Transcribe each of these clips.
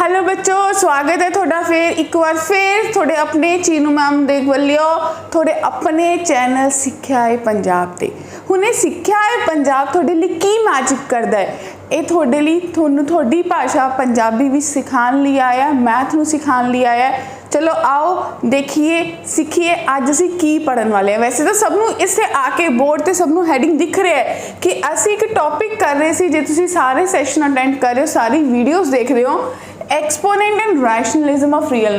Hello बच्चों, स्वागत है थोड़ा फिर एक बार फिर थोड़े अपने चीनू मैम देख बलियो थोड़े अपने चैनल सिक्ख्या है पंजाब ते। हुणे सिक्ख्या है पंजाब थोड़े लिए की मैजिक करदा है, ये थोड़े लिए थोनू थोड़ी भाषा पंजाबी भी सिखाने लिए आया, मैथ नू सिखाने लिए आया। चलो आओ देखिए सीखिए अज असी की पढ़न वाले हैं। वैसे तो सबनू इससे आके बोर्ड ते सबनू हैडिंग दिख रहा है कि असी एक टॉपिक कर रहे सी, जे तुसी सारे सैशन अटेंड कर रहे हो, सारी वीडियोस देख रहे हो, exponent and rationalism of real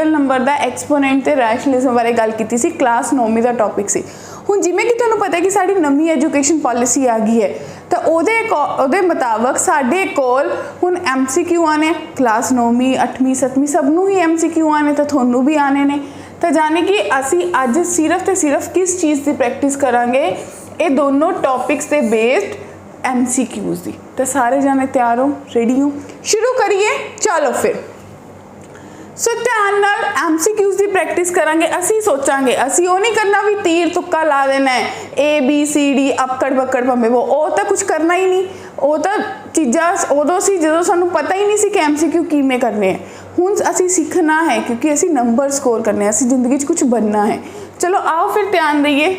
number दा एक्सपोनेंट ते रैशनलिज्म बारे गल कीती सी, क्लास 9वीं दा टॉपिक सी। हुण जिवें कि तुहानूं पता है कि साडी नवीं एजुकेशन पॉलिसी आ गई है, तो ਉਹਦੇ मुताबिक साडे कोल हुण MCQ आने, क्लास 9वीं 8वीं 7वीं सबनूं ही MCQ आने, तो तुहानूं भी आने ने। तो जाने कि असी अज सिर्फ ते सिर्फ किस चीज़ की प्रैक्टिस करांगे, ये दोनों टॉपिक्स ते बेस्ड MCQs दी। तो सारे जाने तैयार हो, रेडी हो, शुरू करिए। चलो फिर सो ध्यान नाल MCQs की प्रैक्टिस करांगे। असी सोचांगे, असी वो नहीं करना भी तीर तुक्का ला देना है ABCD अक्कड़ बक्कड़ भंबे वो तो कुछ करना ही नहीं। वो तो चीज़ा उदों सी जो सानू पता ही नहीं सी कि MCQ किवें करने हैं। हुण असी सीखना है क्योंकि असी नंबर स्कोर करने, असी जिंदगी कुछ बनना है। चलो आओ फिर ध्यान दईए।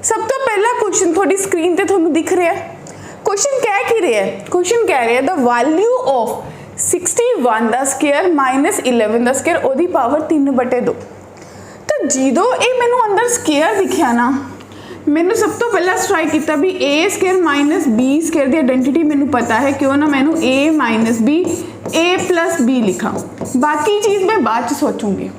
सब तो पहला क्वेश्चन थोड़ी स्क्रीन पर तुहानू दिख रहा है। क्वेश्चन कह की रहा है, क्वेश्चन कह रहा है द वैल्यू ऑफ 61 का स्केयर माइनस 11 का स्केयर ओदी पावर 3/2। तो जो ये मैनू अंदर स्केयर दिखा ना, मैनू सब तो पहला स्ट्राइक किया भी A square minus B square की आइडेंटिटी मैनू पता है, क्यों ना मैनू A minus B A plus B लिखा। बाकी चीज़ मैं बाद च सोचूंगी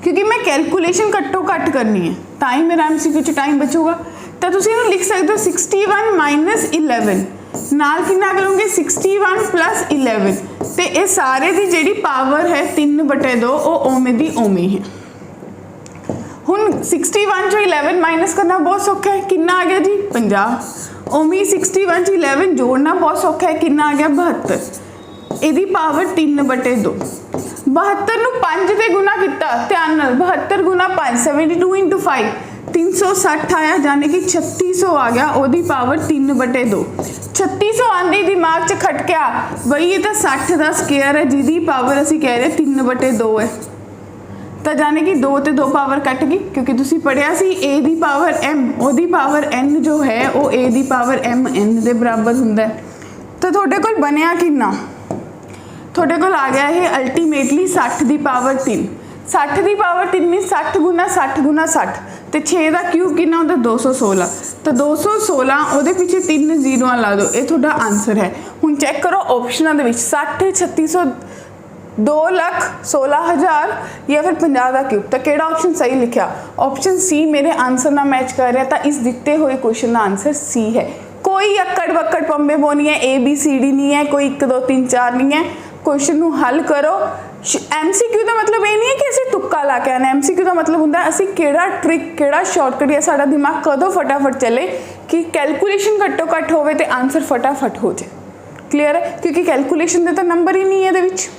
क्योंकि मैं कैलकुलेशन घट्टो घट्ट करनी है, ताई मेरा MCQ च टाइम बचूगा। तो तुसीं इहनूं लिख सकते हो 61 माइनस 11 नाल कितना करोगे 61 प्लस 11, तो ये सारे की जी पावर है 3/2 वो ओमे दी ओमे है। हुण 61 चो 11 माइनस करना बहुत सौखा है, कितना आ गया जी 50। ओमे 61 चो 11 जोड़ना बहुत सौखा है, कितना आ गया 72। यदी पावर 3/2। 72 नूं 5 ते गुना किया, ध्यान नाल 72 गुना 5 72 इंटू 5 360 आया, जाने कि 3600 आ गया, ओदी पावर 3/2। 3600 आंदी दिमाग च खटकिया बई ये तो 60 का स्केयर है जिदी पावर असी कह रहे 3/2 है। तो जाने कि 2 ते 2 पावर कट गई, क्योंकि तुसी पढ़िया सी A दी पावर M ओदी पावर N जो है वो A the power M N दे बराबर हुंदा है। तो थोड़े कोल बनिया कितना, थोड़े कोल आ गया है अल्टीमेटली 60 दी पावर 3। 60 दी पावर 3 मीन 60 गुना 60 गुना 60, तो 6 का क्यूब कितना होता 216। तो 216 वो पिछे 3 जीरो ला दो, ये थोड़ा आंसर है। हुण चैक करो ऑप्शनों के 60 3600 2,16,000 या फिर 50 का क्यूब, तो केड़ा ऑप्शन सही लिखा? ऑप्शन सी मेरे आंसर ना मैच कर रहा। तो इस दिते हुए क्वेश्चन का आंसर सी है। कोई अक्कड़ बक्कड़ पंबे बो नहीं है, ABCD नहीं है, कोई 1 2 3 4 नहीं है। क्वेश्चन को हल करो। MCQ का मतलब ये नहीं है कि असी तुक्का ला के आना, MCQ का मतलब होंगे असी केड़ा ट्रिक केड़ा शॉर्टकट या साडा दिमाग कदों फटाफट चले कि कैलकुलेशन घट्टो घट्ट होवे ते आंसर फटाफट हो जाए। क्लीयर है? क्योंकि कैलकुलेशन दे तो नंबर ही नहीं है दे विच।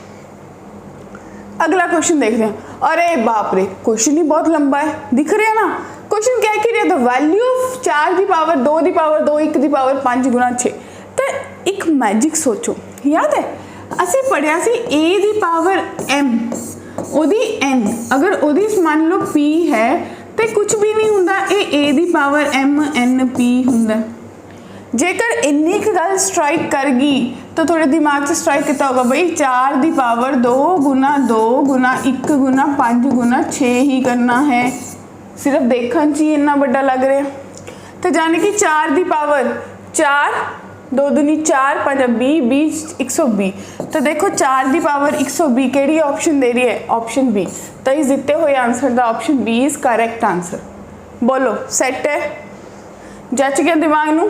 अगला क्वेश्चन देखते हैं। अरे बाप रे, क्वेश्चन ही बहुत लंबा है, दिख रहा है ना। क्वेश्चन क्या कह रहा है द वैल्यू ऑफ 4 की पावर 2 की पावर 2 1 की पावर 5 गुना 6। तो एक मैजिक सोचो, याद है असी पढ़िया सी A दी पावर M ओदी N, अगर ओदी मान लो P है तो कुछ भी नहीं हुंदा, ये A the power M N P हुंदा। जेकर इन्नी गल स्ट्राइक कर गई तो थोड़े दिमाग से स्ट्राइक किया होगा भाई 4 दी पावर 2 गुना 2 गुना 1 गुना 5 गुना 6 ही करना है, सिर्फ देखने च ही इन्ना बड़ा लग रहा है। तो जाने कि 4 दी पावर 4 2 दूनी 4 5 20 120। तो देखो 4 की पावर 120 केड़ी ऑप्शन दे रही है? Option B. तो इस दिते हुए आंसर का option B is correct answer. बोलो सेट है, जच गया दिमाग नू।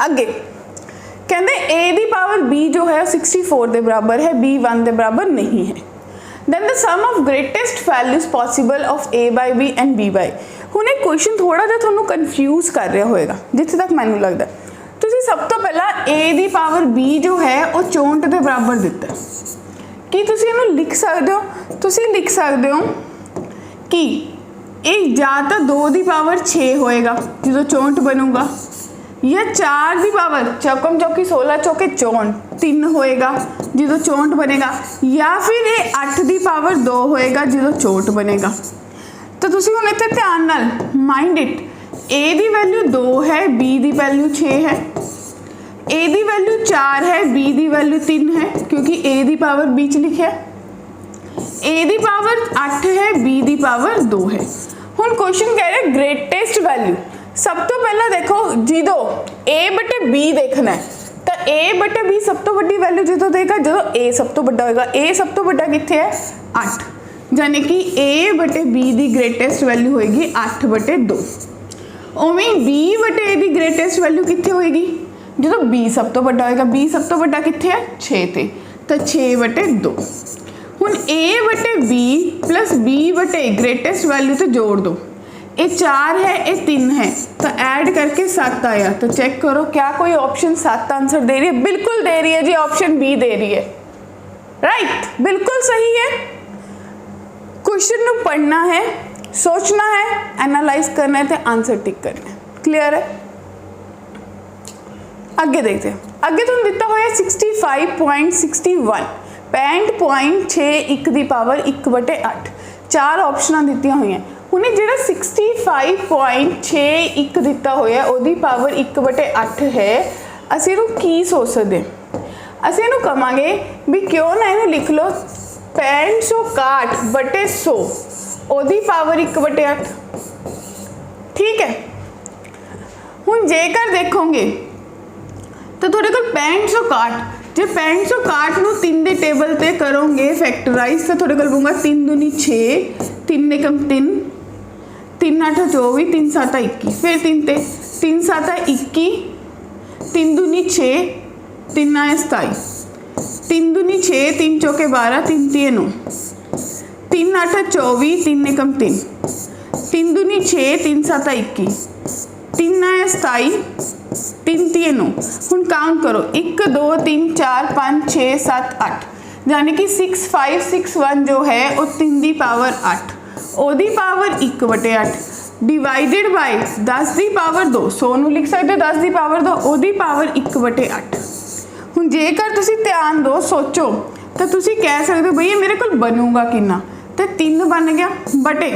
अगे कहते A की पावर B जो है 64 के बराबर है, B 1 के बराबर नहीं है। Then the sum of greatest values possible of A by B and B by। हुण ये क्वेश्चन थोड़ा जिहा तुहानू कन्फ्यूज कर रहा होएगा जिथे तक मैनू लगता। तुसीं सब तो पहला A की पावर B जो है वो 64 के बराबर दिता। कि तुसीं इहनूं लिख सकते हो, तुसीं लिख सकते हो कि ये या तो 2 की पावर 6 होएगा जो 64 बनूगा, या 4 ਦੀ ਪਾਵਰ ਚੌਕਮ ਚੌਕੀ 16 ਚੌਕੇ 64 3 ਹੋਏਗਾ ਜਦੋਂ 64 ਬनेगा, या फिर ये 8 ਦੀ ਪਾਵਰ 2 ਹੋਏਗਾ ਜਦੋਂ 64 बनेगा। तो ਤੁਸੀਂ ਹੁਣ ਇੱਥੇ ਧਿਆਨ ਨਾਲ ਮਾइंड इट, ए ਦੀ ਵੈਲਿਊ 2 है, बी ਦੀ ਵੈਲਿਊ 6 है, ए ਦੀ ਵੈਲਿਊ 4 है, बी ਦੀ ਵੈਲਿਊ 3 है क्योंकि ए ਦੀ ਪਾਵਰ बीच लिखिया, ए ਦੀ ਪਾਵਰ 8 है, बी ਦੀ ਪਾਵਰ 2 है। ਹੁਣ क्वेश्चन कह रहे ग्रेटेस्ट वैल्यू। सब तो पहला देखो जो ए बटे बी देखना है तो ए बटे बी सब तो बड़ी वैल्यू जो देगा जो ए सब तो बड़ा होगा, ए सब तो बड़ा कितने है 8, यानी कि ए बटे बी की ग्रेटेस्ट वैल्यू होएगी 8 बटे 2। उवें बी बटे ए की ग्रेटेस्ट वैल्यू कितने होएगी जो बी सब तो बड़ा होएगा, बी सब तो बड़ा कितने है 6 ते, तो 6 बटे 2। हुण ए बटे बी प्लस बी बटे ग्रेटेस्ट वैल्यू तो जोड़ दो, ये 4 है, ये 3 है, तो ऐड करके 7 आया। तो चेक करो क्या कोई ऑप्शन 7 आंसर दे रही है? बिल्कुल दे रही है जी, ऑप्शन बी दे रही है, राइट, बिल्कुल सही है। क्वेश्चन को पढ़ना है, सोचना है, एनालाइज करना है, तो आंसर टिक करना है। क्लियर है? आगे देखते हैं। आगे तुम दिता हुआ 65.61 65.61 की पावर 1/8 4 ऑप्शन दित्तियां हुई हैं। हुणे जिहड़ा 65.61 दिता होया उहदी पावर 1/8 है, असीं इहनूं की सोच सकदे? असीं इहनूं कहांगे भी क्यों ना इहनूं लिख लो 65/100 उहदी पावर 1/8। ठीक है, हुण जेकर देखोगे तो तुहाडे कोल 6561, जे 6561 नूं 3 दे टेबल ते करोगे फैक्टराइज तो तुहाडे कोल बनूगा 3 दूनी 6, 3 एकम 3, 3 8 24, 3 7 21, फिर 3 ते 3 7 21, 3 दूनी 6, 3 आए 27, 3 दूनी 6, 3 चौके 12, 3 तीय 9, 3 8 24, 3 एकम 3, 3 दूनी 6, 3 7 21, 3 आए 27, 3 तीय 9। हुण काउंट करो 1 2 3 4 5 6 7 8, यानी कि 6561 जो है वो 3 की पावर 8 ओदी पावर 1/8 डिवाइडेड बाय 10 की पावर 2, 100 नूं लिख सकते हो 10 की पावर 2 ओदी पावर 1/8। हुण जेकर तुसीं ध्यान दो सोचो तो तुसीं कह सकते हो भई मेरे कोल बनूगा कितना, तो 3 बन गया बटे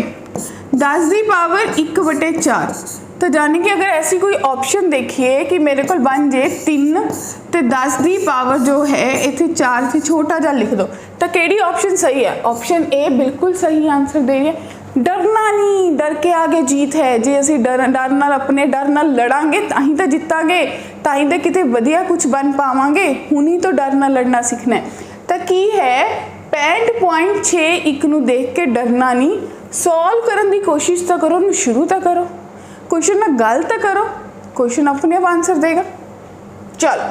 10 की पावर 1/4। तो जानी कि अगर ऐसी कोई ऑप्शन देखिए कि मेरे को बन जाए 3 तो 10 की पावर जो है इतने 4 से छोटा जा लिख दो, तो केड़ी ऑप्शन सही है? ऑप्शन ए बिल्कुल सही आंसर दे रही है। डरना नहीं, डर के आगे जीत है। जे असीं डर नाल अपने डर नाल लड़ांगे तां ही तो जितांगे, तां ही तो किते वधिया कुछ बन पावांगे। हुणी तो डर नाल लड़ना सीखना है। तो की है 65.61 नूं देख के डरना नहीं, सॉल्व करन दी कोशिश तो करो, शुरू तो करो, क्वेश्चन ना गल तो करो, क्वेश्चन अपने आप आंसर देगा। चलो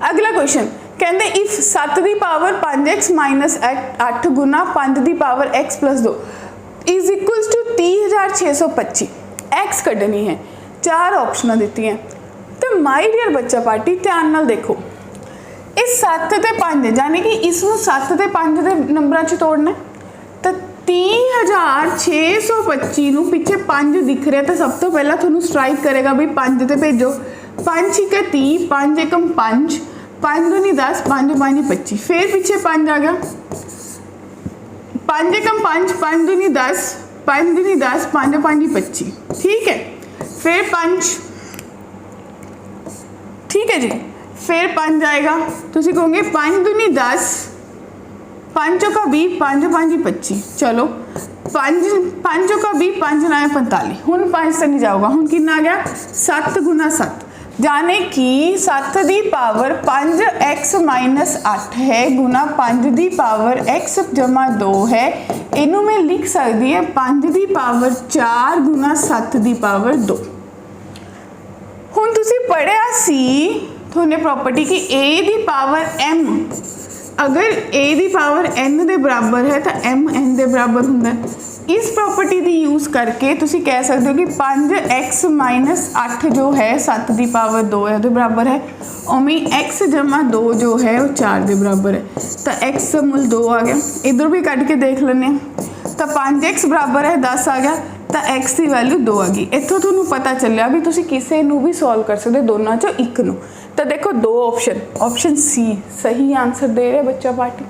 अगला क्वेश्चन कहते इफ 7 की पावर 5x माइनस 8 गुना 5 की power x plus 2 is equals to 30,625 x कढ़नी है। 4 ऑप्शन दी हैं। तो माई डियर बच्चा पार्टी ध्यान नाल देखो, इस 7 ते 5 यानी कि इसनूं 7 ते 5 के नंबर च तोड़ना है। तो 30,625 नूं पिछे 5 दिख रहा, तो सब तो पहला थोनू स्ट्राइक करेगा भी 5 ते भेजो, 5 1 30, 5 एकम 5, 5 दूनी 10, 5 5 25, फिर पीछे 5 आ गया, 5 एकम 5, 5 दूनी 10, 5 दूनी 10, 5 5 25। ठीक है, फिर 5, ठीक है जी, फिर 5 आएगा, तुसी कहोगे 5 दूनी 10, 5 चौका 20, 5 5 25। चलो 5 चौका 20, 5 9 45, हुण 5 से नहीं जाऊगा, हुण कितना आ गया 7 गुना 7, जाने कि 7 की पावर 5x माइनस 8 है गुना 5 की पावर x जमा 2 है। इनू मैं लिख सकती है 5 की पावर 4 गुना 7 की पावर 2। हुण तुसी पढ़िया सी थोने प्रॉपर्टी की a की पावर m अगर a की पावर n के बराबर है तो m n के बराबर होंगे। इस प्रॉपर्टी की यूज़ करके तुसी कह सकते हो कि 5x माइनस 8 जो है 7 की पावर 2 है वो बराबर है, उमें x जमा 2 जो है वो 4 के बराबर है। तो x मूल 2 आ गया, इधर भी कट के देख लें, तो 5x बराबर है 10 आ गया, ਤਾਂ x ਦੀ ਵੈਲਿਊ 2 ਆ ਗਈ। ਇੱਥੋਂ ਤੁਹਾਨੂੰ ਪਤਾ ਚੱਲਿਆ ਵੀ ਤੁਸੀਂ ਕਿਸੇ ਨੂੰ ਵੀ ਸੋਲਵ ਕਰ ਸਕਦੇ ਦੋਨਾਂ ਚੋਂ ਇੱਕ ਨੂੰ। ਤਾਂ ਦੇਖੋ ਦੋ ਆਪਸ਼ਨ ਸੀ ਸਹੀ ਆਂਸਰ ਦੇ ਰਿਹਾ ਬੱਚਾ ਪਾਰਟੀ।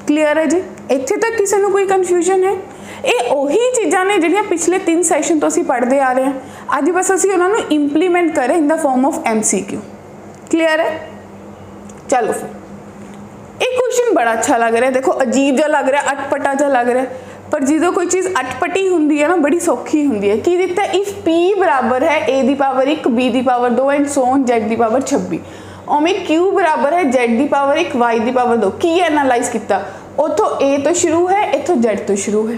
ਕਲੀਅਰ ਹੈ ਜੀ? ਇੱਥੇ ਤੱਕ ਕਿਸੇ ਨੂੰ ਕੋਈ ਕਨਫਿਊਜ਼ਨ ਹੈ? ਇਹ ਉਹੀ ਚੀਜ਼ਾਂ ਨੇ ਜਿਹੜੀਆਂ ਪਿਛਲੇ 3 ਸੈਸ਼ਨ ਤੋਂ ਅਸੀਂ ਪੜ੍ਹਦੇ ਆ ਰਹੇ ਹਾਂ। ਅੱਜ ਬਸ ਅਸੀਂ ਉਹਨਾਂ ਨੂੰ ਇੰਪਲੀਮੈਂਟ ਕਰੇ ਇਨ ਦਾ ਫॉर्म ऑफ MCQ। क्लियर है? चलो फिर एक क्वेश्चन बड़ा अच्छा लग रहा है, देखो अजीब जा लग रहा है, अटपटा जा लग रहा है, पर जो कोई चीज़ अटपटी होंगी है ना बड़ी सौखी होंगी है। की दिता है? इफ P बराबर है A the power 1 B the power 2 and so on Z the power 26, ओमें Q बराबर है Z दी पावर 1 Y दी पावर 2। की एनालाइज किया? उतों A तो शुरू है, इतों Z तो शुरू है।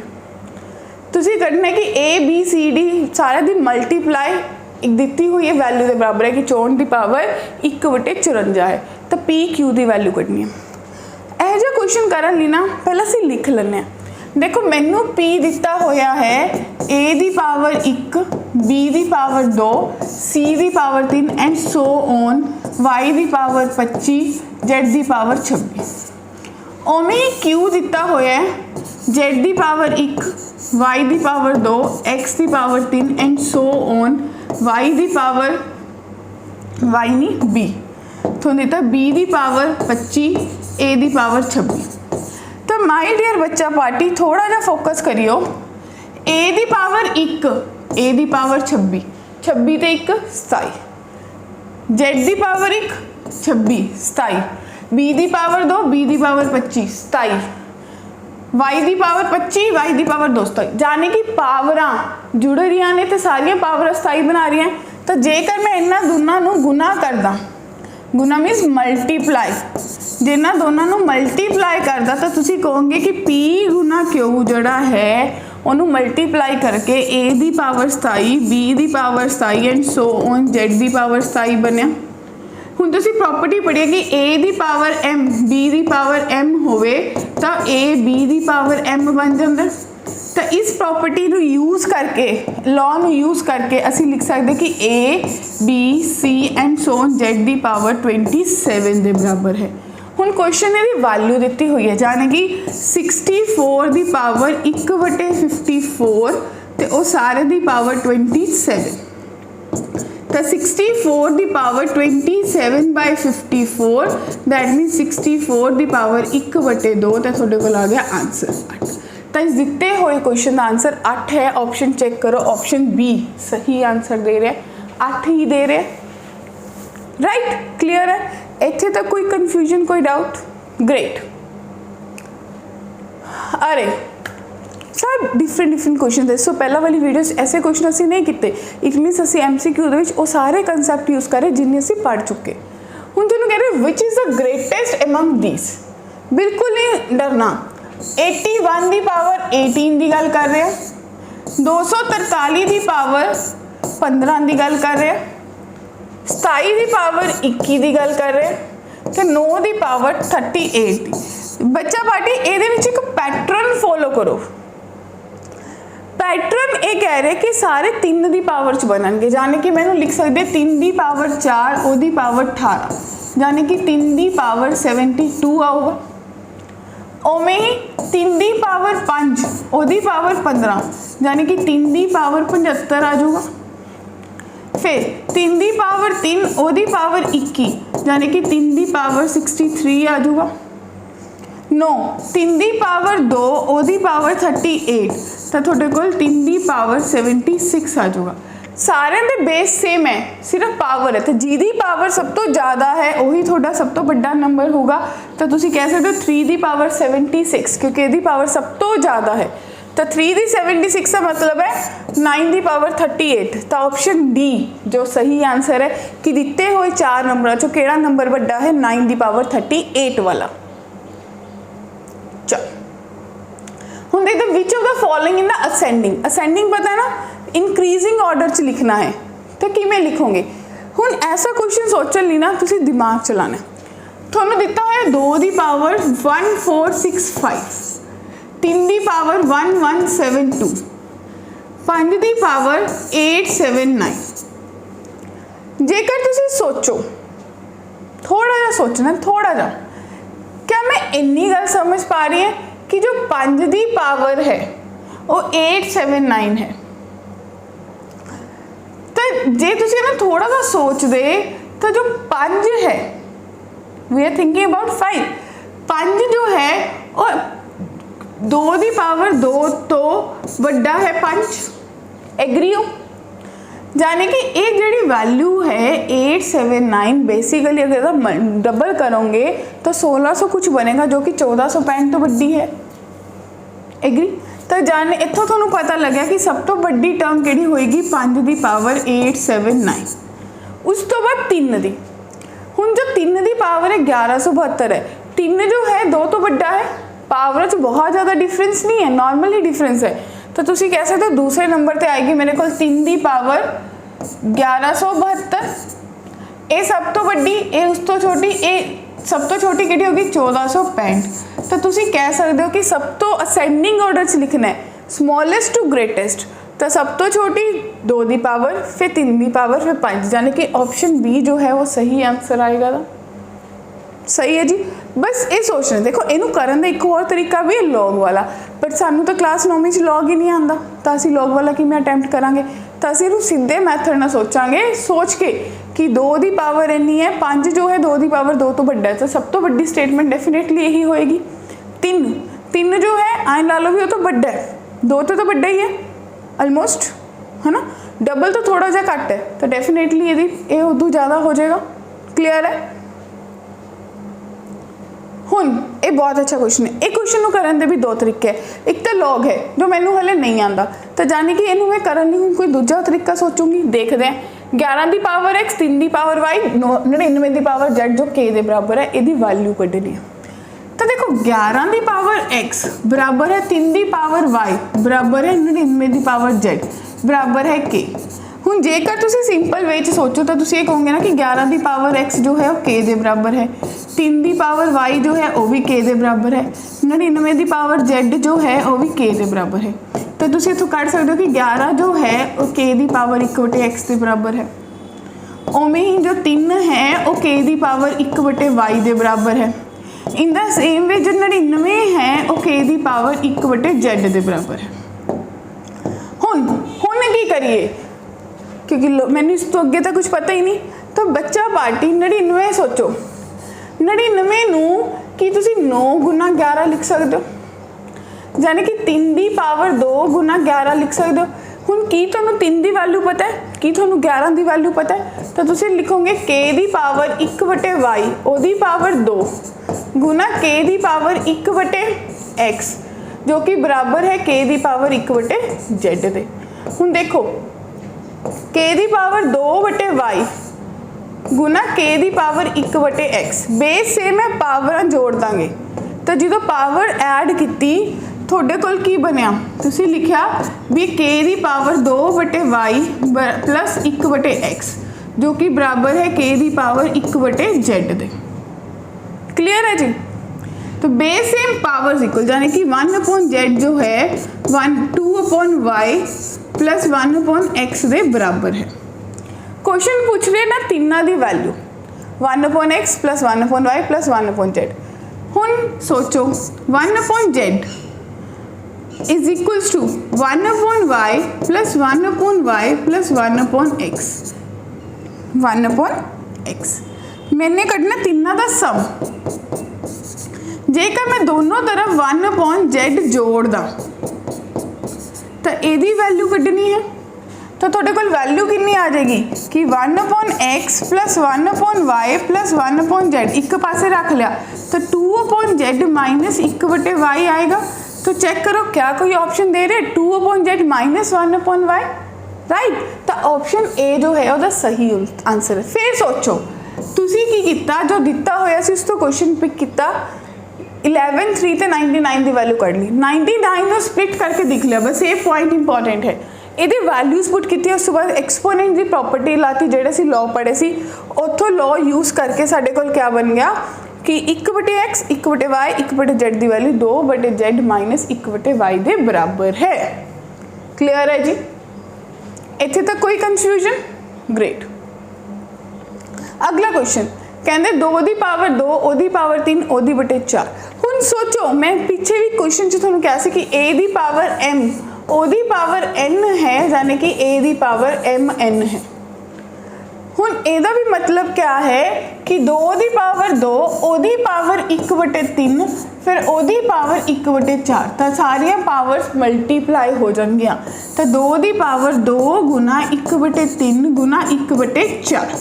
तुसीं कढ़ना है कि A B C D सारे दी मल्टीप्लाई एक दी हुई है वैल्यू के बराबर है कि 64 की पावर 1/54 है। तो पी क्यू की वैल्यू कढ़नी है। यह जो क्वेश्चन करने लिए ना पहले असीं लिख लें। देखो मैनू पी दिता होया है ए दी पावर 1 बी दी पावर 2 सी दी power 3 and so on y दी पावर 25 जेड दी पावर 26। ओमें क्यू दिता होया है जेड दी पावर 1 वाई दी पावर 2 एक्स दी power 3 and so on y दी पावर वाई नहीं बी तो दिता बी दी पावर 25 ए दी पावर 26। तो माय डियर बच्चा पार्टी थोड़ा जा फोकस करियो। ए दी पावर 1 ए दी पावर 26 26 ते 1 27 जेड दी पावर 1 26 27 बी दी पावर 2 बी दी पावर 25 27 वाई दी पावर 25 वाई दी पावर 2 27 जाने कि पावरां जुड़ रही ने तो सारिया पावर 27 बना रही हैं। तो जेकर मैं इन्होंने दोनों गुना करदा, गुना मीनस मल्टीप्लाई, जे इन्होंने दोनों मल्टीप्लाई करदा तो तुसी कहोगे कि P गुना Q जड़ा है उन्होंने मल्टीप्लाई करके A the power 27 B the power 27 and so on Z the power 27 बनया। हुण तुसी प्रॉपर्टी पढ़ी कि A the power M B the power M होवे तो A B the power M बन जाता। तो इस प्रॉपर्टी को यूज़ करके लॉ ਨੂੰ यूज़ करके ਅਸੀਂ लिख सकते कि A B C and so on Z the power 27 ਦੇ बराबर है। ਹੁਣ क्वेश्चन ਇਹਦੀ वैल्यू दी हुई है जाने कि 64 ਦੀ पावर 1/54 ਤੇ ਉਹ ਸਾਰੇ ਦੀ पावर 27। तो 64 ਦੀ power 27/54 that mean 64 the power 1/2 तो ਤੁਹਾਡੇ ਕੋਲ आ गया आंसर 8। तो इस दिते हुए क्वेश्चन का आंसर 8 है। ऑप्शन चेक करो, ऑप्शन बी सही आंसर दे रहा है, 8 ही दे रहा है। राइट? क्लियर है? इत्थे तक कोई कंफ्यूजन कोई डाउट? ग्रेट। अरे सर डिफरेंट क्वेश्चन थे। सो पहला वाली वीडियो ऐसे क्वेश्चन असी नहीं किए, इट मीनस असी MCQ दे विच वो सारे कंसैप्ट यूज़ करे जिन्हें असी पढ़ चुके। हुण तुहानूं कह रहे which is the greatest among these, बिल्कुल नहीं डरना। 81 ਦੀ ਪਾਵਰ 18 ਦੀ ਗੱਲ ਕਰ ਰਿਹਾ, 243 ਦੀ ਪਾਵਰ 15 ਦੀ ਗੱਲ ਕਰ ਰਿਹਾ, 27 ਦੀ ਪਾਵਰ 21 ਦੀ ਗੱਲ ਕਰ ਰਿਹਾ ਤੇ 9 ਦੀ ਪਾਵਰ 38 ਦੀ। ਬੱਚਾ ਪਾਰਟੀ ਇਹਦੇ ਵਿੱਚ ਇੱਕ ਪੈਟਰਨ ਫੋਲੋ ਕਰੋ। पैटर्न ये कह रहे कि सारे 3 की पावर च बननगे, जाने कि मैंने लिख सकते 3 की पावर 4 ओदी पावर 18 जाने कि 3 की पावर 72 आऊगा। ओमें ही 3 की पावर 5 ओदी पावर 15 जाने कि 3 की पावर 75 आ जाऊगा। फिर 3 की पावर 3 ओदी पावर 21 जाने कि 3 की पावर 63 आ जाऊगा। 9 3 की पावर 2 ओदी पावर 38 तो थोड़े को 3 की पावर 76 आ जाऊगा। सारे के बेस सेम है, सिर्फ पावर है। तो जिहदी पावर सब तो ज़्यादा है वही थोड़ा सब तो बड़ा नंबर होगा। तो तुसी कह सकते हो 3 की पावर 76 क्योंकि यदी पावर सब तो ज़्यादा है। तो 3 की 76 का मतलब है 9 की पावर 38। तो ऑप्शन डी जो सही आंसर है कि दिते हुए 4 नंबरों चो केड़ा नंबर बड़ा है 9 की पावर 38 वाला। चल हुण देखते which of the following in the ascending, ascending पता है ना, इंक्रीजिंग ऑर्डर च लिखना है। तो किमें लिखोगे? हुण ऐसा क्वेश्चन सोचण लई ना तुसीं दिमाग चलाना। तुहानूं दिता होया 2 की पावर 1465, 3 की पावर 1172, 5 की पावर 879। जेकर तुसीं सोचो, थोड़ा जा सोचना, थोड़ा जा, क्या मैं इन्नी गल समझ पा रही है कि जो 5 की पावर है वो 879 है। तो जे तुसी ना थोड़ा सा सोचते तो जो 5 है, वी आर थिंकिंग अबाउट 5, 5 जो है और 2 की पावर 2 तो बड़ा है 5, एग्री हो। यानी कि एक जी वैल्यू है 879, बेसिकली अगर डबल करोगे तो 1600 कुछ बनेगा, जो कि 1465 तो बड़ी है, एग्री। तो जाने इतों थोड़ा पता लग्या कि सब तो बड़ी टर्म कि होएगी 5 की पावर 879। उस तो बाद 3 की, हुण जो 3 की पावर है 1172 है, 3 जो है 2 तो बड़ा है, पावर च बहुत ज़्यादा डिफरेंस नहीं है, नॉर्मल ही डिफरेंस है। तो तुसी कह सकते हो दूसरे नंबर पर आएगी मेरे को 3 की पावर 1172, ये सब तो बड़ी, ये उस तो छोटी, ये सब तो छोटी कि होगी 1465। तो तुसी कह सकते हो कि सब तो असेंडिंग ऑर्डर च लिखना है, स्मॉलेस्ट टू ग्रेटेस्ट। तो सब तो छोटी 2 की पावर, फिर 3 की पावर, फिर 5, यानी कि ऑप्शन बी जो है वो सही आंसर आएगा। था सही है जी। बस ये सोचना, देखो इनू करन दा एक और तरीका भी है लॉग वाला, बट सानू तो क्लास 9वीं च लॉग ही नहीं आता, तो असीं लॉग वाला किवें अटैम्प्ट करांगे। तो असीं इनू सीधे मैथड नाल सोचांगे, सोच के कि 2 की पावर इन्नी है, 5 जो है 2 की पावर 2 तो बड़ा है, तो सब तो बड़ी स्टेटमेंट डेफिनेटली यही होएगी। 3 जो है आए ला लो भी वो तो बड़ा है, 2 तो बड़ा ही है ऑलमोस्ट, है ना, डबल तो थोड़ा जा घट है, तो डेफिनेटली ये उदू ज़्यादा हो जाएगा। क्लीयर है। हुण ये बहुत अच्छा क्वेश्चन है। एक क्वेश्चन करन दे भी 2 तरीके है, एक तो लॉग है जो मैनू हले नहीं आता, तो जानी कि इनू मैं करन लई हुण कोई दूजा तरीका सोचूंगी। देखते हैं 11 की पावर x, 3 की पावर y, 99 की पावर z जो k के बराबर है, यदी वैल्यू कढ़नी है। तो देखो 11 की पावर x बराबर है 3 की पावर y बराबर है 99 की पावर z बराबर है k। हुण जेकर तुसीं सिंपल वे सोचो तो तुसीं ये कहोगे ना कि 11 की पावर x जो है वो k के बराबर है, 3 की पावर y जो है वो भी k के बराबर है, 99 की पावर z जो है वो भी k के बराबर है। तो तुसीं इत्थों कढ़ सकते हो कि 11 जो है वो k की पावर 1/x के बराबर है, उवें ही जो 3 है वो k की पावर 1/y के बराबर है। इन द सेम वे जो 99 है वो k की पावर 1/z के बराबर है। हुण की करिए, क्योंकि मैंने इस तो अगे तो कुछ पता ही नहीं, तो बच्चा पार्टी 99 सोचो, 99 नू कि तुसी 9 गुना 11 लिख सकते हो, यानी कि 3 की पावर 2 गुना 11 लिख सकते हो। हुण की तुहानू 3 की वैल्यू पता है, कि तुहानू 11 की वैल्यू पता है, तो तुसी लिखोगे k की पावर 1/y ओदी पावर 2 गुना k की पावर 1/x जो कि बराबर है k की पावर 1/z दे। हुण देखो k की पावर 2/y गुना k की पावर 1/x, बेस सेम है, पावर जोड़ देंगे, तो जो पावर ऐड की थोड़े कोल की बनया, तुसी लिखा भी k की पावर 2/y प्लस 1/x जो कि बराबर है k की पावर 1/z दे। क्लियर है जी। तो बेस सेम पावर इक्वल, यानी कि 1/z जो है 2/y प्लस 1/x के बराबर है। क्वेश्चन पूछ रहे ना तीनों की value 1/x plus 1/y plus 1/z। हुण सोचो 1/z is equals to 1/y plus 1/y plus 1/x 1/x। मैंने कढ़ना तीनों का सम, जेकर मैं दोनों तरफ 1/z जोड़ दा तो यदी वैल्यू कढ़नी है, तो थोड़े कोल वैल्यू कितनी आ जाएगी कि 1/x plus 1/y plus 1/z एक पासे रख लिया, तो 2/z माइनस 1/y आएगा। तो चेक करो क्या कोई ऑप्शन दे रहे 2/z माइनस 1/y, राइट। तो ऑप्शन ए जो है वह सही आंसर है। फिर सोचो तुसी की किता, जो दिता होया सी उस तो क्वेश्चन पिक किया 11 3 ते 99 की वैल्यू कढ़ ली, 99 को स्प्लिट करके दिख लिया, बस ये पॉइंट इंपॉर्टेंट है। ये वैल्यूज पुट की, उस बाद एक्सपोनेंट की प्रॉपर्टी लाती, जेडे सी लॉ पढ़े सी, उतों लॉ यूज करके साडे कोल क्या बन गया कि 1/x 1/y 1/z की वैल्यू 2/z माइनस 1/y के बराबर है। क्लियर है जी, इत्थे तक कोई कंफ्यूजन? ग्रेट। अगला क्वेश्चन कहते 2 की पावर 2 ओदी पावर 3 ओदी/4। हुण सोचो मैं पीछे भी क्वेश्चन च तुहानूं कहा सी कि a की पावर m ओदी पावर n है, यानी कि a की पावर m n है। ਹੁਣ ਇਹਦਾ ਵੀ ਮਤਲਬ क्या है कि 2 ਦੀ ਪਾਵਰ 2 ਉਹਦੀ ਪਾਵਰ 1/3 ਫਿਰ ਉਹਦੀ ਪਾਵਰ 1/4 ਤਾਂ ਸਾਰੀਆਂ ਪਾਵਰਸ ਮਲਟੀਪਲਾਈ ਹੋ ਜਾਣਗੀਆਂ ਤਾਂ 2 ਦੀ ਪਾਵਰ 2 ਗੁਣਾ 1/3 ਗੁਣਾ 1/4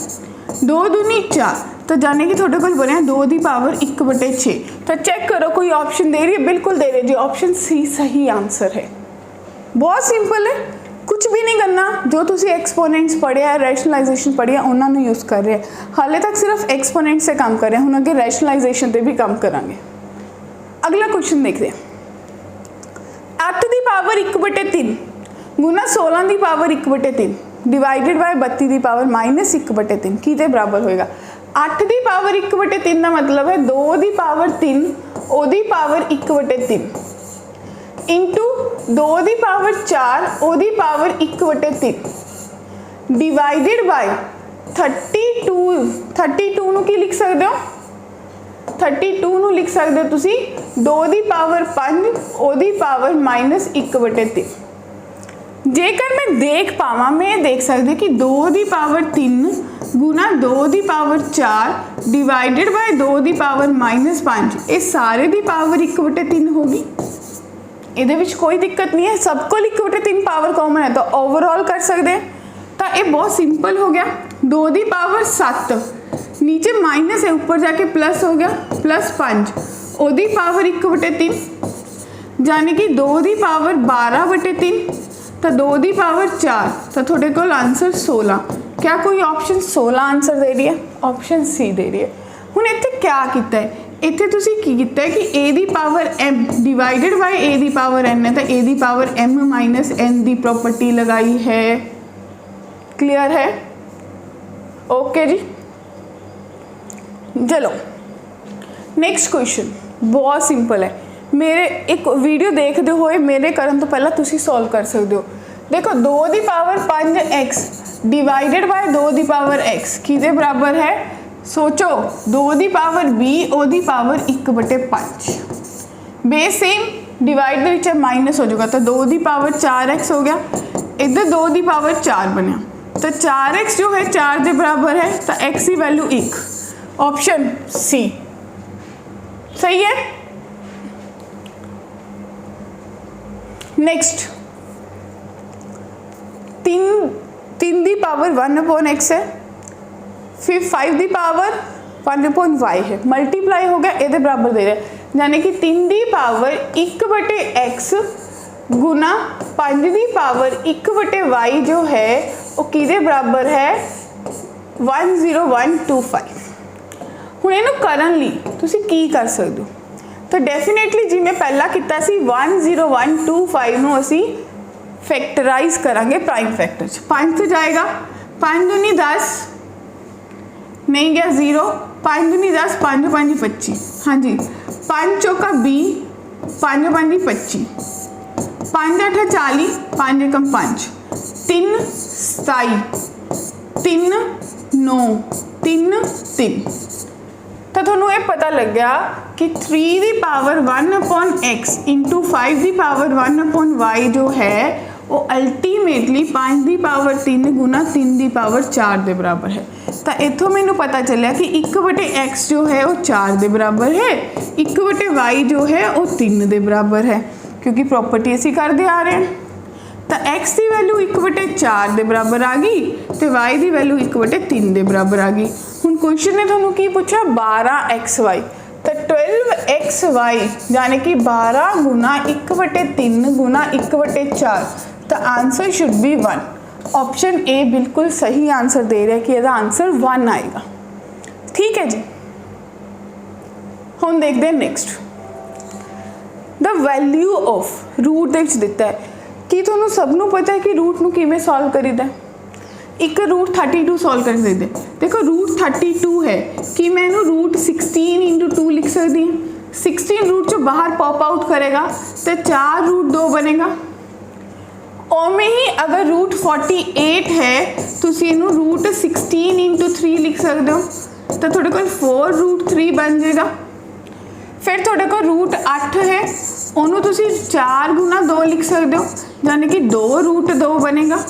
2 दूनी 4 तो जाने कि थोड़े को बनया 2 ਦੀ पावर 1/6 तो चेक करो कोई ऑप्शन दे रही है बिल्कुल दे रही है जी ऑप्शन सी सही आंसर है बहुत सिंपल है कुछ भी नहीं करना जो तुसी एक्सपोनेंट्स पढ़े है रैशनलाइजेशन पढ़ी है उन्होंने यूज़ कर रहे हैं हाले तक सिर्फ एक्सपोनेंट से काम कर रहे हैं हुण अगे रैशनलाइजेशन पे भी काम करांगे अगला क्वेश्चन देखते हैं 8 ਦੀ power 1/3 Guna 16 the power 1/3 divided by 32 the power minus 1/3 किहदे बराबर होएगा 8 ਦੀ पावर 1/3 का मतलब है 2 ਦੀ पावर 3 ओदी पावर 1/3 इंटू 2 ਦੀ पावर 4 ओदी पावर 1/3 डिवाइडेड बाय 32 ਨੂੰ ਕੀ ਲਿਖ ਸਕਦੇ ਹੋ 32 ਨੂੰ ਲਿਖ ਸਕਦੇ ਹੋ ਤੁਸੀਂ 2 ਦੀ पावर 5 ओदी पावर माइनस 1/3 जेकर मैं देख पावा मैं देख सकती कि 2 ਦੀ power 3 Guna 2 the power 4 divided by 2 the power minus 5 ये सारे ਦੀ पावर 1/3 होगी ਇਹਦੇ ਵਿੱਚ कोई दिक्कत नहीं है सबको 1/3 पावर कॉमन है तो ओवरऑल कर सकते हैं तो ये बहुत सिंपल हो गया 2 ਦੀ पावर 7 नीचे माइनस है ऊपर जाके प्लस हो गया प्लस 5 ओदी पावर 1/3 यानी कि 2 ਦੀ पावर 12/3 तो 2 ਦੀ पावर 4 तो थोड़े को आंसर 16 क्या कोई ऑप्शन 16 आंसर दे रही है ऑप्शन सी दे रही है हुण इत्थे क्या कीता है इत्थे तुसी की कीता है कि a the power m divided by a the power n है तो a the power m minus n the property लगाई है क्लियर है ओके जी चलो नेक्स्ट क्वेश्चन बहुत सिंपल है मेरे एक वीडियो देखते हुए मेरे करन तो पहला तुसी सॉल्व कर सकते हो देखो 2 ਦੀ power 5x divided by 2 the power x किसके बराबर है सोचो 2 ਦੀ पावर b ओदी पावर 1/5 बेस सेम डिवाइड ਦੇ ਵਿੱਚ माइनस हो जाएगा तो 2 ਦੀ पावर 4x हो गया इधर 2 ਦੀ पावर 4 बनया तो 4x जो है 4 के बराबर है तो x की वैल्यू 1 ऑप्शन सी सही है नेक्स्ट 3 ਦੀ पावर 1/x है फिर 5 ਦੀ पावर 1/y है मल्टीप्लाई हो गया ये बराबर दे रहे यानी कि 3 ਦੀ पावर 1/x गुना 5 ਦੀ पावर 1/y जो है वो किहदे बराबर है 10125 हुण इहनूं करन लई तुसीं की कर सकदे हो तो डेफिनेटली जिवें पहला किया 10125 नूं असीं फैक्टराइज करांगे प्राइम फैक्टर 5 तो जाएगा 5 दूनी 10 नहीं गया 0 5 दूनी 10 5 5 25 हाँ जी 5 चौका 20 5 5 25 5 8 40 5 एकम 5 3 27 3 9 3 3 तो थोनू ये पता लग गया कि 3 ਦੀ पावर 1/x इंटू 5 ਦੀ पावर 1/y जो है वो अल्टीमेटली 5 ਦੀ पावर 3 गुना 3 ਦੀ पावर 4 के बराबर है तो इतों मैनू पता चलिया कि 1/x जो है वो 4 के बराबर है 1/y जो है वो 3 के बराबर है क्योंकि प्रॉपर्टी असी करते आ रहे हैं तो x की वैल्यू 1/4 के बराबर आ गई तो y की वैल्यू 1/3 के बराबर आ गई हुण क्वेश्चन ने तुहानू की पूछा 12xy तो 12xy यानी कि 12 गुना 1/3 गुना 1/4 तो answer should be 1 option A बिल्कुल सही आंसर दे रहा है कि यदा आंसर 1 आएगा ठीक है जी हुण देखते हैं next the value of root दे विच दिता है कि तुहानू सबनू पता है कि रूट नू किवें सॉल्व करीदा एक रूट 32 सॉल्व कर सकते देखो रूट 32 है कि मैं इनू रूट 16 इंटू 2 लिख सकती हूँ 16 रूट जो बाहर पॉप आउट करेगा तो 4 रूट 2 बनेगा ओमें ही अगर रूट 48 है तो इनू रूट 16 इंटू 3 लिख सकते हो तो थोड़े को 4 रूट 3 बन जाएगा फिर थोड़े को रूट 8 है उन्होंने 4 गुना 2 लिख सकते हो यानी कि 2 रूट 2 बनेगा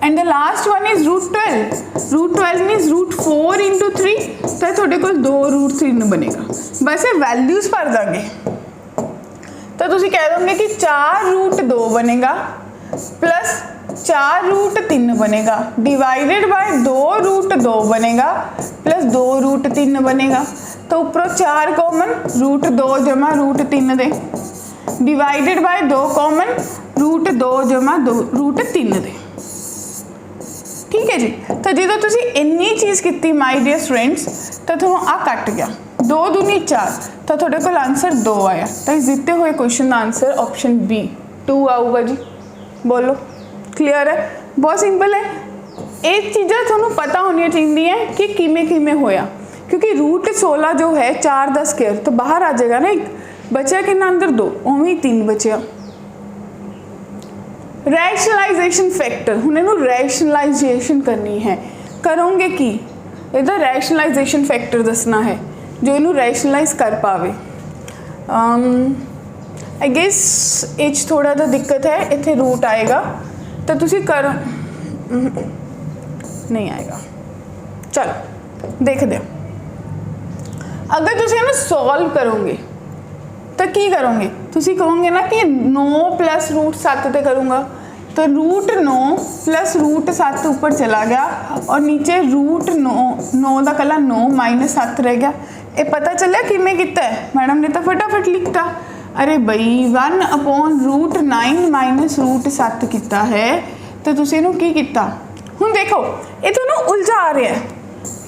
and the last one is √12. √12 means √4 into 3, तो थोड़े को 2 √3 बनेगा. बस ये वैल्यूज भर देंगे तो तुम कह दोगे कि 4√2 बनेगा प्लस 4√3 बनेगा डिवाइडेड बाय 2√2 बनेगा प्लस 2√3 बनेगा. तो ऊपर 4 कॉमन √2 जमा √3 दे डिवाइडेड बाय 2 कॉमन √2 जमा √3 दे. ठीक है जी. तो जो तुम इन्नी चीज़ की माय डियर स्टूडेंट्स तो तुम आ कट गया 2 दूनी 4 तो थोड़े को आंसर 2 आया. तो इस दिते हुए क्वेश्चन का आंसर ऑप्शन बी 2 आऊगा जी. बोलो क्लियर है. बहुत सिंपल है. ये चीज़ा थोड़ा पता होनी चाहिए कि किमें किमें होया, क्योंकि √16 जो है 4 का स्क्वायर तो बाहर आ जाएगा ना. एक बचा कि अंदर 2 उमें 3 बचा. रैशनलाइजेशन फैक्टर हूँ इनू रैशनलाइजेशन करनी है. करोगे कि इहदा रैशनलाइजेशन फैक्टर दसना है जो इनू रैशनलाइज कर पावे. आई गेस इच थोड़ा सा दिक्कत है. इत्थे रूट आएगा तो तुसी कर नहीं आएगा. चलो देखते हैं. अगर तुसी इनू सॉल्व करोगे तो की करोगे. तुसी कहोगे ना कि 9 प्लस √7 ते करूँगा तो √9 प्लस √7 ऊपर चला गया और नीचे √9 का कला 9 माइनस 7 रह गया. ये पता चलिया कि मैं कितना है. मैडम ने तो फटाफट लिखता. अरे बई 1/√9 माइनस √7 किता है तो तुसी इनू की किता. हुण देखो ये तुहानू उलझा आ रहा है.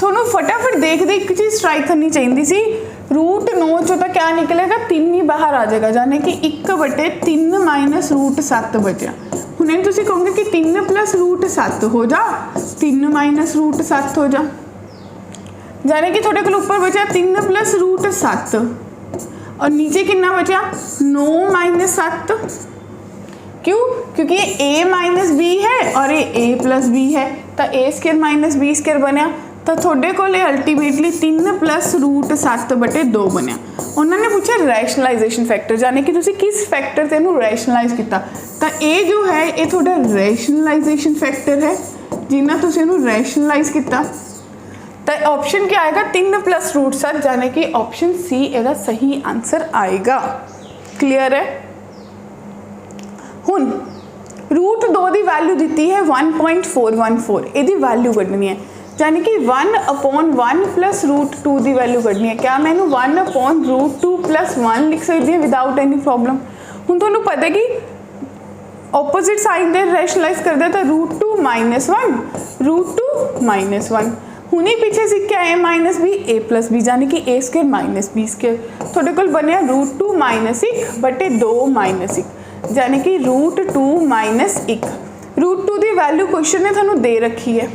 थोनू फटाफट देख एक चीज़ ट्राई करनी चाहिए सी. √9 चो तो क्या निकलेगा 3 ही बाहर आ जाएगा यानी कि 1/3 माइनस √7 बचा. हुणे तुसी कहोगे कि 3 प्लस √7 हो जा 3 माइनस √7 हो जा यानी कि थोड़े को ऊपर बचा 3 प्लस √7 और नीचे कितना बचा 9 माइनस 7. क्यों? क्योंकि ये a माइनस बी है और ये a प्लस बी है तो a² माइनस b² बनया. तो थोड़े को अल्टीमेटली 3 प्लस √7/2 बनया. उन्होंने पूछा रैशनलाइजेशन फैक्टर यानी कि तुसी किस फैक्टर से इनू रैशनलाइज किया. तो ये जो है ये थोड़ा रैशनलाइजेशन फैक्टर है जिन्ना तुसी इनू रैशनलाइज किया. तो ऑप्शन क्या आएगा 3 प्लस √7 यानी कि ऑप्शन सी इसका सही आंसर आएगा. क्लियर है. हुन √2 की वैल्यू दी है 1.414. यदि वैल्यू कढ़नी है यानी कि 1/1 प्लस √2 की वैल्यू कढ़नी है. क्या मैं 1/√2 प्लस 1 लिख सकती हूँ विदाउट एनी प्रॉब्लम. हूँ तुहानू पता है कि ऑपोजिट साइड दे रैशनलाइज कर दे तो √2 माइनस 1 √2 माइनस 1. हूँ ही पीछे सीखा a minus B a plus B यानी कि a² माइनस b². थोड़े को बनया √2 माइनस 1/2 माइनस 1 यानी कि √2 माइनस 1. √2 की वैल्यू क्वेश्चन ने थानू दे रखी है.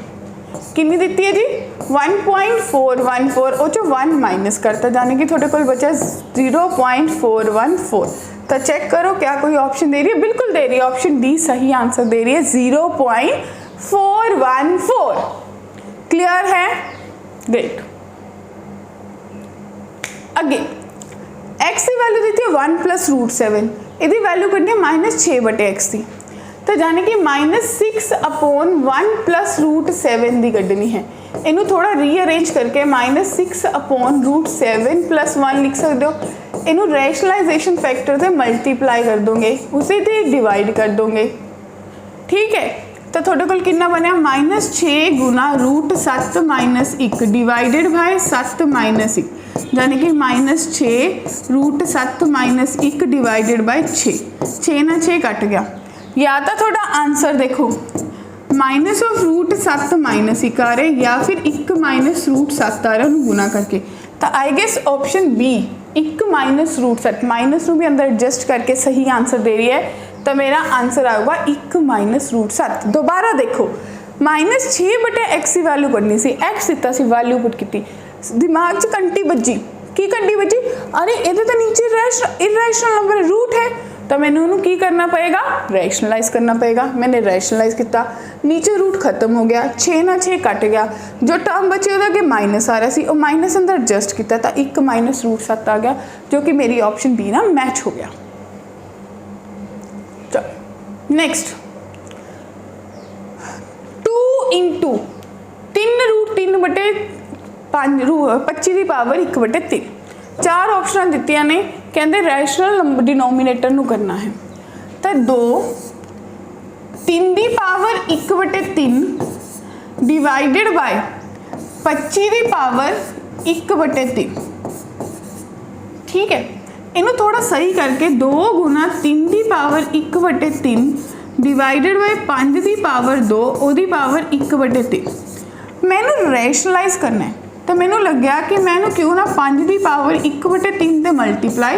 कितनी दी है जी 1.414 और 1 माइनस करता यानी कि थोड़े को बचा 0.414. तो चेक करो क्या कोई ऑप्शन दे रही है. बिल्कुल दे रही है. ऑप्शन डी सही आंसर दे रही है 0.414. क्लियर है. ग्रेट. अगेन एक्स की वैल्यू दी है 1 प्लस √7. यदि वैल्यू करनी है -6/x थी तो यानी कि -6/1 प्लस √7 की कढ़नी है. इनू थोड़ा रीअरेंज करके -6/√7 प्लस 1 लिख सकते हो. इनू रैशनलाइजेशन फैक्टर से मल्टीप्लाई कर दोगे उसे तो डिवाइड कर दोगे. ठीक है. तो थोड़े को कितना बनया -6 गुना √7 माइनस 1 डिवाइडेड बाय 7 माइनस 1 यानी कि -6 √7 माइनस 1 डिवाइडेड बाय 6 ना 6 कट गया. या तो थोड़ा आंसर देखो माइनस ऑफ √7 माइनस 1 आ रहे या फिर 1 माइनस √7 आ रहा है गुना करके. तो I guess option B 1 minus √7 minus भी अंदर एडजस्ट करके सही आंसर दे रही है. तो मेरा आंसर आएगा 1 माइनस √7. दोबारा देखो -6/x की वैल्यू करनी सी. एक्स दिता सी वैल्यू पुट की दिमाग च कंटी बजी की कंटी बजी. अरे ये तो नीचे इरेशनल नंबर रूट है तो मैंने उन्होंने की करना पड़ेगा रैशनलाइज करना पड़ेगा. मैंने रैशनलाइज किया नीचे रूट खत्म हो गया 6 ना 6 कट गया. जो टर्म बचे वो अगे माइनस आ रहा सी और माइनस अंदर एडजस्ट किया तो 1 माइनस √7 आ गया जो कि मेरी ऑप्शन बी ना मैच हो गया. चलो नेक्स्ट इंटू 3√3/5 ਦੀ ਪਾਵਰ 1/3 चार ऑप्शन दित्तियां ने कहते रैशनल डिनोमीनेटर नूं करना है तो 2 3 ਦੀ power 1/3 divided by 25 the power 1/3 ठीक है। इनू थोड़ा सही करके 2 गुना 3 ਦੀ power 1/3 divided by 5 the power 2 ਉਹਦੀ ਪਾਵਰ 1/3 मैनू रैशनलाइज करना है तो मैनू लग्या कि मैनू क्यों ना 5 ਦੀ ਪਾਵਰ 1/3 से मल्टीप्लाई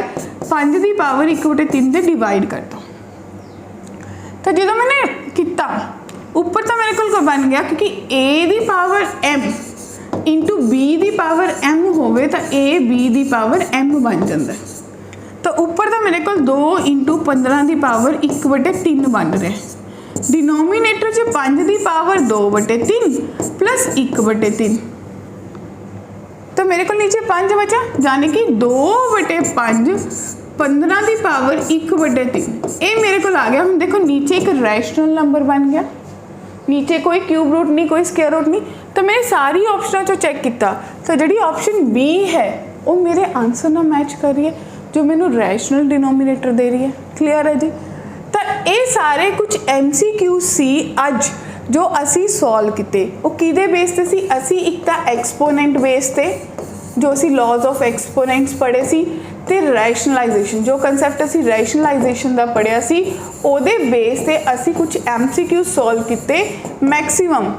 5 ਦੀ ਪਾਵਰ 1/3 से डिवाइड कर दो। तो जो मैंने किया ऊपर तो मेरे को बन गया क्योंकि a the power m into b the power m होवे तो a b the power m बन जाता है। तो ऊपर तो मेरे को 2 इंटू 15 ਦੀ पावर 1/3 बन रहा है। डिनोमीनेटर च 5 ਦੀ पावर 2/3 प्लस 1/3 तो मेरे को नीचे 5 बचा यानी कि 2/5 15 ਦੀ पावर 1/3 ये मेरे को आ गया। हम देखो नीचे एक रैशनल नंबर बन गया, नीचे कोई क्यूब रूट नहीं कोई स्क्वायर रूट नहीं। तो मैंने सारी ऑप्शनों चो चेक किया तो जी ऑप्शन बी है वो मेरे आंसर ना मैच कर रही है जो मैंने रैशनल डिनोमीनेटर दे रही है। क्लीयर है जी। तो ये सारे कुछ MCQ सी अज जो असी सॉल्व किए वो किदे बेस ते सी असी एक तो एक्सपोनेंट बेस ते जो असी लॉज ऑफ एक्सपोनेंट्स पढ़े सी ते रैशनलाइजेशन जो कंसैप्ट असी रैशनलाइजेशन का पढ़िया सी ओदे बेस ते असी कुछ MCQ सॉल्व किए मैक्सीमम।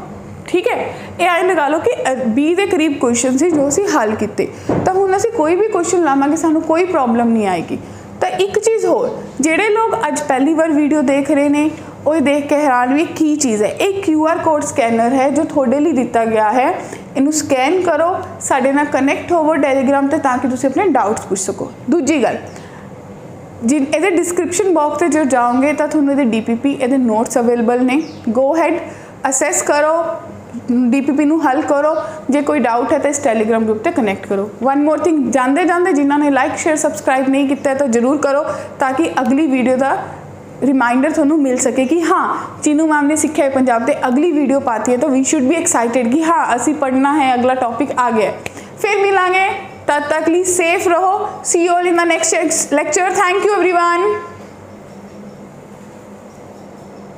ठीक है, ये आए लगा लो कि 20 के करीब क्वेश्चन से जो असी हल किए। तो हुण असी कोई भी क्वेश्चन लावांगे सानू कोई प्रॉब्लम नहीं आएगी। तो एक चीज़ होर जेडे लोग अज पहली बार वीडियो देख रहे हैं वो देख के हैरान भी की चीज़ है एक QR कोड स्कैनर है जो थोड़े लिए दिता गया है। इनू स्कैन करो साडे नाल कनैक्ट होवो टैलीग्राम ते ताकि तुसी अपने डाउट्स पूछ सको। दूजी गल जिन ये डिस्क्रिप्शन बॉक्स से जो जाओगे तो थोड़ा ये DPP ये नोट्स अवेलेबल ने गो हैड असैस करो DPP नू हल करो। जे कोई डाउट है तो इस टैलीग्राम ग्रुप से कनैक्ट करो। वन मोर थिंग जाते जाते जिन्होंने लाइक शेयर सबसक्राइब नहीं किया तो जरूर करो ताकि अगली वीडियो का रिमाइंडर थोनू मिल सके कि हाँ चीनू मैम ने सिक्ख्या है पंजाब से अगली वीडियो पाती है तो वी शुड बी एक्साइटेड कि हाँ असी पढ़ना है अगला टॉपिक आ गया। फिर मिलांगे तब तक लिए सेफ रहो। See you all in the next lecture. Thank you everyone.